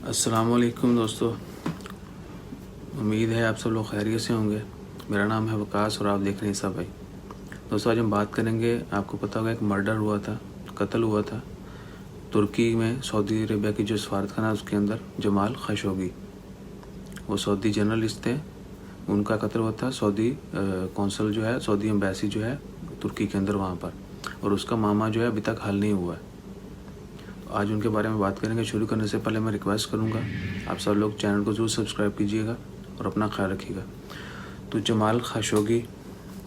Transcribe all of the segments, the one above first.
السلام علیکم دوستو، امید ہے آپ سب لوگ خیریت سے ہوں گے۔ میرا نام ہے وکاس اور آپ دیکھ رہے ہیں عیسیٰ بھائی۔ دوستو آج ہم بات کریں گے، آپ کو پتہ ہوگا ایک مرڈر ہوا تھا، قتل ہوا تھا ترکی میں، سعودی عربیہ کی جو سفارت خانہ اس کے اندر، جمال خاشقجی۔ وہ سعودی جرنلسٹ تھے، ان کا قتل ہوا تھا۔ سعودی کونسل جو ہے، سعودی ایمبیسی جو ہے ترکی کے اندر وہاں پر، اور اس کا معاملہ جو ہے ابھی تک حل نہیں ہوا ہے۔ آج ان کے بارے میں بات کریں گے۔ شروع کرنے سے پہلے میں ریکویسٹ کروں گا آپ سب لوگ چینل کو ضرور سبسکرائب کیجیے گا اور اپنا خیال رکھیے گا۔ تو جمال خاشقجی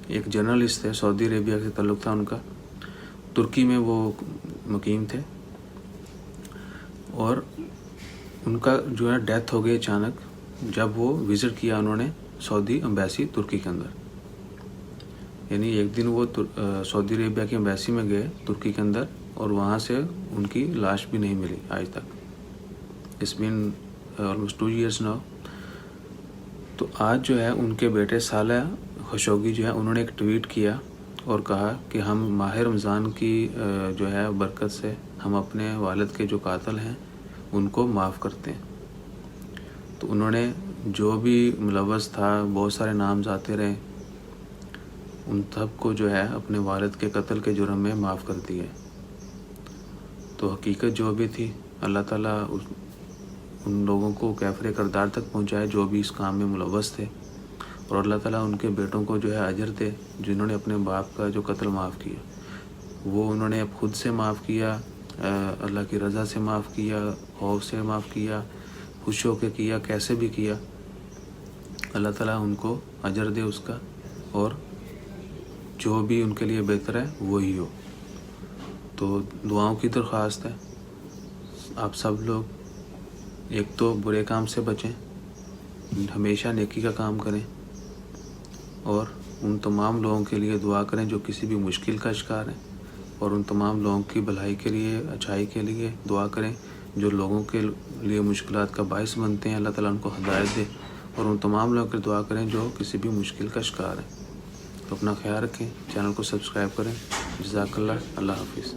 ایک جرنلسٹ تھے، سعودی عربیہ سے تعلق تھا ان کا، ترکی میں وہ مقیم تھے، اور ان کا جو ہے ڈیتھ ہو گئی اچانک جب وہ وزٹ کیا انہوں نے سعودی ایمبیسی ترکی کے اندر۔ یعنی ایک دن وہ سعودی عربیہ کی ایمبیسی میں گئے ترکی کے اندر، اور وہاں سے ان کی لاش بھی نہیں ملی آج تک۔ اس بین آلموسٹ 2 years now۔ تو آج جو ہے ان کے بیٹے صالح خاشقجی جو ہے، انہوں نے ایک ٹویٹ کیا اور کہا کہ ہم ماہ رمضان کی جو ہے برکت سے ہم اپنے والد کے جو قاتل ہیں ان کو معاف کرتے ہیں۔ تو انہوں نے جو بھی ملوث تھا، بہت سارے نام آتے رہے، ان سب کو جو ہے اپنے والد کے قتل کے جرم میں معاف کر دیا۔ تو حقیقت جو بھی تھی، اللہ تعالیٰ ان لوگوں کو کیفر کردار تک پہنچائے جو بھی اس کام میں ملوث تھے، اور اللہ تعالیٰ ان کے بیٹوں کو جو ہے اجر دے جنہوں نے اپنے باپ کا جو قتل معاف کیا۔ وہ انہوں نے خود سے معاف کیا، اللہ کی رضا سے معاف کیا، خوف سے معاف کیا، خوش ہو کے کیا، کیسے بھی کیا۔ اللہ تعالیٰ ان کو اجر دے اس کا، اور جو بھی ان کے لیے بہتر ہے وہی ہو۔ تو دعاؤں کی درخواست ہے، آپ سب لوگ ایک تو برے کام سے بچیں، ہمیشہ نیکی کا کام کریں، اور ان تمام لوگوں کے لیے دعا کریں جو کسی بھی مشکل کا شکار ہیں، اور ان تمام لوگوں کی بھلائی کے لیے، اچھائی کے لیے دعا کریں جو لوگوں کے لیے مشکلات کا باعث بنتے ہیں۔ اللہ تعالیٰ ان کو ہدایت دے، اور ان تمام لوگوں کے دعا کریں جو کسی بھی مشکل کا شکار ہیں۔ تو اپنا خیال رکھیں، چینل کو سبسکرائب کریں۔ جزاک اللہ، اللہ حافظ۔